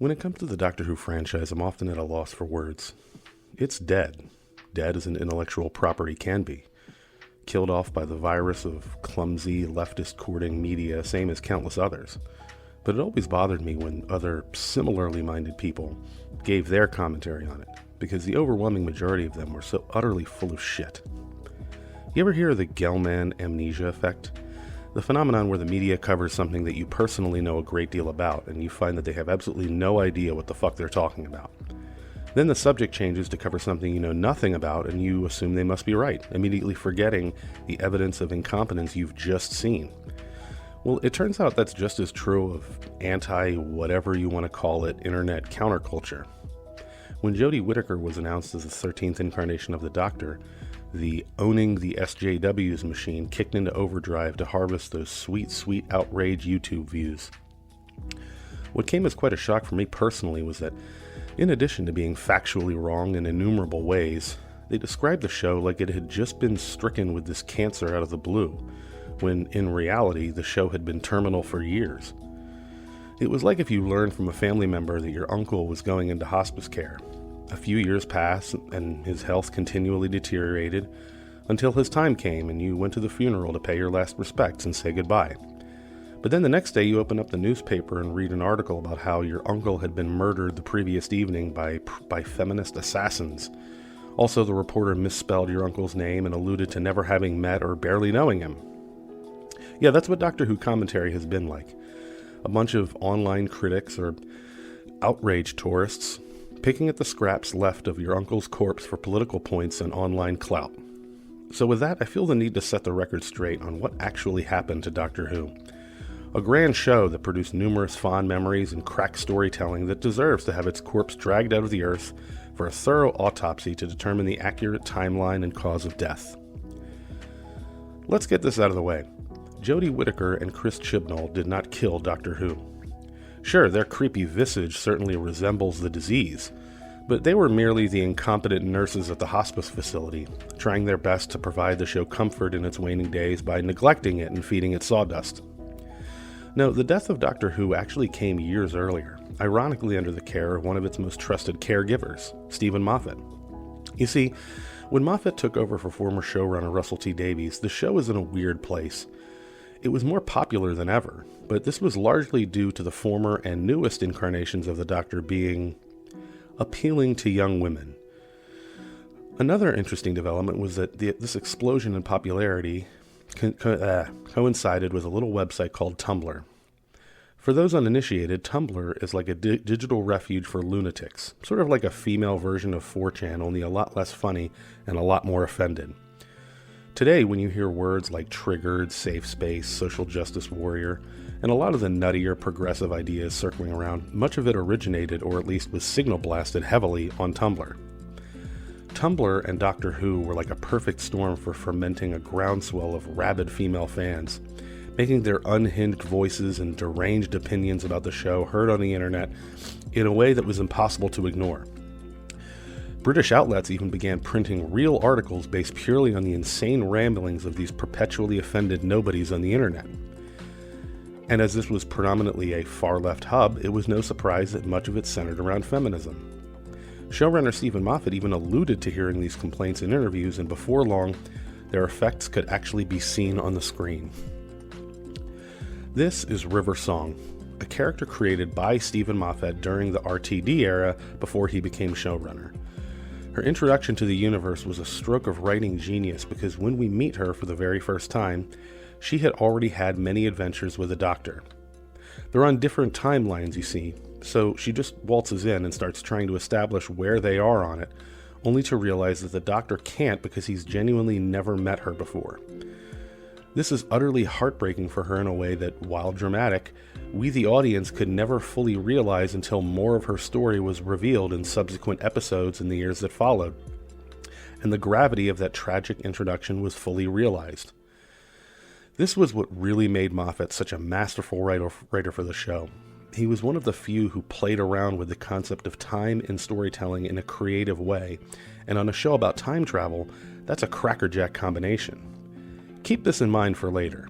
When it comes to the Doctor Who franchise, I'm often at a loss for words. It's dead. Dead as an intellectual property can be. Killed off by the virus of clumsy, leftist-courting media, same as countless others. But it always bothered me when other similarly minded people gave their commentary on it, because the overwhelming majority of them were so utterly full of shit. You ever hear of the Gell-Mann amnesia effect? The phenomenon where the media covers something that you personally know a great deal about, and you find that they have absolutely no idea what the fuck they're talking about. Then the subject changes to cover something you know nothing about, and you assume they must be right, immediately forgetting the evidence of incompetence you've just seen. Well, it turns out that's just as true of anti-whatever you want to call it internet counterculture. When Jodie Whittaker was announced as the 13th incarnation of the Doctor, the owning the SJWs machine kicked into overdrive to harvest those sweet, sweet outrage YouTube views. What came as quite a shock for me personally was that, in addition to being factually wrong in innumerable ways, they described the show like it had just been stricken with this cancer out of the blue, when in reality the show had been terminal for years. It was like if you learned from a family member that your uncle was going into hospice care. A few years passed, and his health continually deteriorated, until his time came and you went to the funeral to pay your last respects and say goodbye. But then the next day you open up the newspaper and read an article about how your uncle had been murdered the previous evening by feminist assassins. Also, the reporter misspelled your uncle's name and alluded to never having met or barely knowing him. Yeah, that's what Doctor Who commentary has been like. A bunch of online critics or outraged tourists picking at the scraps left of your uncle's corpse for political points and online clout. So with that, I feel the need to set the record straight on what actually happened to Doctor Who. A grand show that produced numerous fond memories and crack storytelling that deserves to have its corpse dragged out of the earth for a thorough autopsy to determine the accurate timeline and cause of death. Let's get this out of the way. Jodie Whittaker and Chris Chibnall did not kill Doctor Who. Sure, their creepy visage certainly resembles the disease, but they were merely the incompetent nurses at the hospice facility, trying their best to provide the show comfort in its waning days by neglecting it and feeding it sawdust. No, the death of Doctor Who actually came years earlier, ironically under the care of one of its most trusted caregivers, Stephen Moffat. You see, when Moffat took over for former showrunner Russell T Davies, the show was in a weird place. It was more popular than ever, but this was largely due to the former and newest incarnations of the Doctor being appealing to young women. Another interesting development was that this explosion in popularity coincided with a little website called Tumblr. For those uninitiated, Tumblr is like a digital refuge for lunatics, sort of like a female version of 4chan, only a lot less funny and a lot more offended. Today, when you hear words like triggered, safe space, social justice warrior, and a lot of the nuttier progressive ideas circling around, much of it originated, or at least was signal blasted heavily, on Tumblr. Tumblr and Doctor Who were like a perfect storm for fermenting a groundswell of rabid female fans, making their unhinged voices and deranged opinions about the show heard on the internet in a way that was impossible to ignore. British outlets even began printing real articles based purely on the insane ramblings of these perpetually offended nobodies on the internet. And as this was predominantly a far-left hub, it was no surprise that much of it centered around feminism. Showrunner Stephen Moffat even alluded to hearing these complaints in interviews, and before long, their effects could actually be seen on the screen. This is River Song, a character created by Stephen Moffat during the RTD era before he became showrunner. Her introduction to the universe was a stroke of writing genius because when we meet her for the very first time, she had already had many adventures with the Doctor. They're on different timelines, you see, so she just waltzes in and starts trying to establish where they are on it, only to realize that the Doctor can't because he's genuinely never met her before. This is utterly heartbreaking for her in a way that, while dramatic, we the audience could never fully realize until more of her story was revealed in subsequent episodes in the years that followed, and the gravity of that tragic introduction was fully realized. This was what really made Moffat such a masterful writer for the show. He was one of the few who played around with the concept of time in storytelling in a creative way, and on a show about time travel, that's a crackerjack combination. Keep this in mind for later.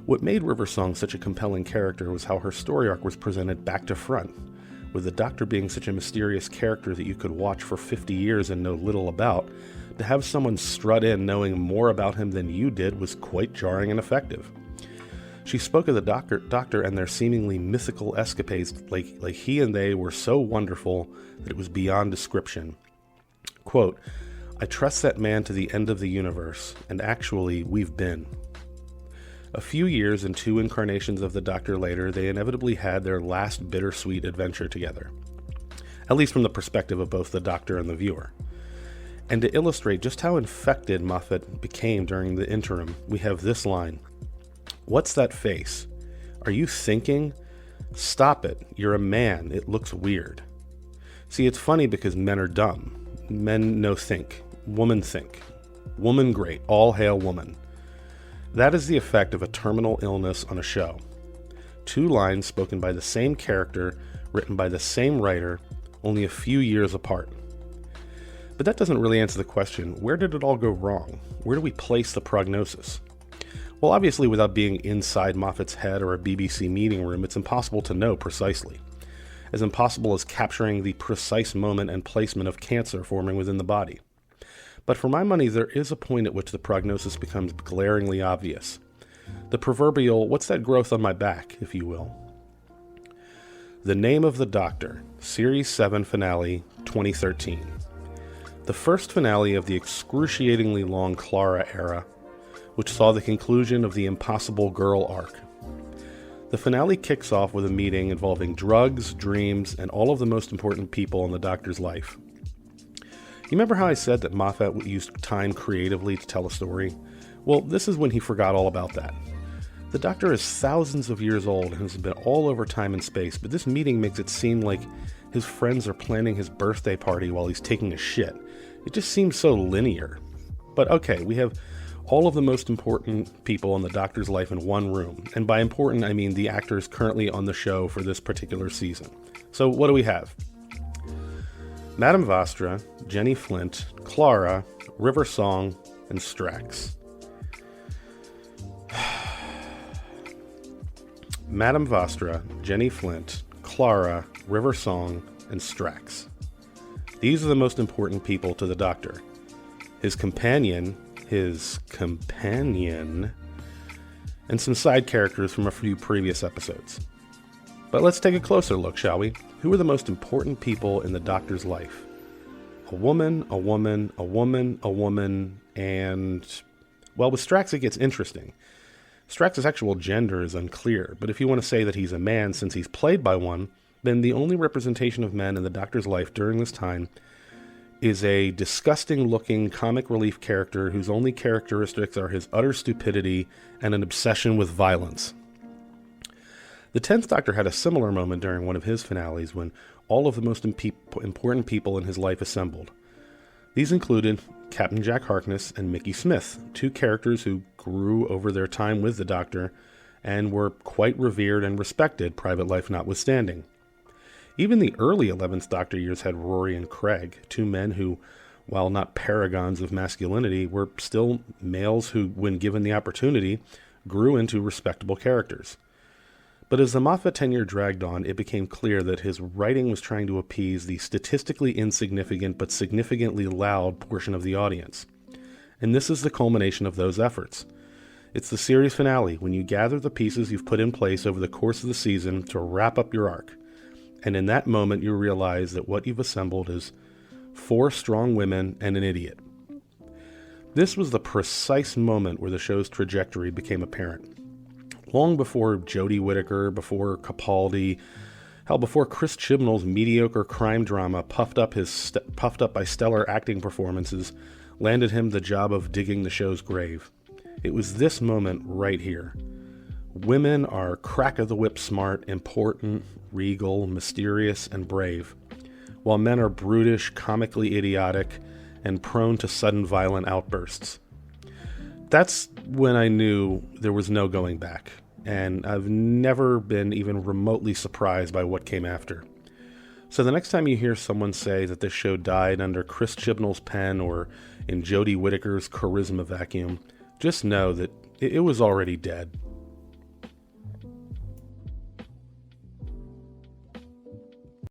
What made River Song such a compelling character was how her story arc was presented back to front, with the Doctor being such a mysterious character that you could watch for 50 years and know little about. To have someone strut in knowing more about him than you did was quite jarring and effective. She spoke of the doctor and their seemingly mythical escapades like he and they were so wonderful that it was beyond description. Quote, "I trust that man to the end of the universe, and actually, we've been." A few years and 2 incarnations of the Doctor later, they inevitably had their last bittersweet adventure together, at least from the perspective of both the Doctor and the viewer. And to illustrate just how infected Moffat became during the interim, we have this line. "What's that face? Are you thinking? Stop it. You're a man. It looks weird." See, it's funny because men are dumb. Men no think. Woman think. Woman great. All hail woman. That is the effect of a terminal illness on a show. 2 lines spoken by the same character, written by the same writer, only a few years apart. But that doesn't really answer the question, where did it all go wrong? Where do we place the prognosis? Well, obviously without being inside Moffat's head or a BBC meeting room, it's impossible to know precisely. As impossible as capturing the precise moment and placement of cancer forming within the body. But for my money, there is a point at which the prognosis becomes glaringly obvious. The proverbial, what's that growth on my back, if you will. The Name of the Doctor, Series 7 Finale, 2013. The first finale of the excruciatingly long Clara era, which saw the conclusion of the Impossible Girl arc. The finale kicks off with a meeting involving drugs, dreams, and all of the most important people in the Doctor's life. You remember how I said that Moffat used time creatively to tell a story? Well, this is when he forgot all about that. The Doctor is thousands of years old and has been all over time and space, but this meeting makes it seem like his friends are planning his birthday party while he's taking a shit. It just seems so linear. But okay, we have all of the most important people in the Doctor's life in one room. And by important, I mean the actors currently on the show for this particular season. So what do we have? Madame Vastra, Jenny Flint, Clara, River Song, and Strax. Madame Vastra, Jenny Flint, Clara, River Song, and Strax. These are the most important people to the Doctor. His companion, and some side characters from a few previous episodes. But let's take a closer look, shall we? Who are the most important people in the Doctor's life? A woman, a woman, a woman, a woman, and... Well, with Strax it gets interesting. Strax's actual gender is unclear, but if you want to say that he's a man since he's played by one, then the only representation of men in the Doctor's life during this time is a disgusting-looking comic relief character whose only characteristics are his utter stupidity and an obsession with violence. The 10th Doctor had a similar moment during one of his finales when all of the most important people in his life assembled. These included Captain Jack Harkness and Mickey Smith, 2 characters who grew over their time with the Doctor and were quite revered and respected, private life notwithstanding. Even the early 11th Doctor years had Rory and Craig, 2 men who, while not paragons of masculinity, were still males who, when given the opportunity, grew into respectable characters. But as the Moffat tenure dragged on, it became clear that his writing was trying to appease the statistically insignificant but significantly loud portion of the audience. And this is the culmination of those efforts. It's the series finale, when you gather the pieces you've put in place over the course of the season to wrap up your arc. And in that moment, you realize that what you've assembled is 4 strong women and an idiot. This was the precise moment where the show's trajectory became apparent. Long before Jodie Whittaker, before Capaldi, before Chris Chibnall's mediocre crime drama puffed up by stellar acting performances, landed him the job of digging the show's grave. It was this moment right here. Women are crack-of-the-whip smart, important, regal, mysterious, and brave, while men are brutish, comically idiotic, and prone to sudden violent outbursts. That's when I knew there was no going back, and I've never been even remotely surprised by what came after. So the next time you hear someone say that this show died under Chris Chibnall's pen or in Jodie Whittaker's charisma vacuum, just know that it was already dead.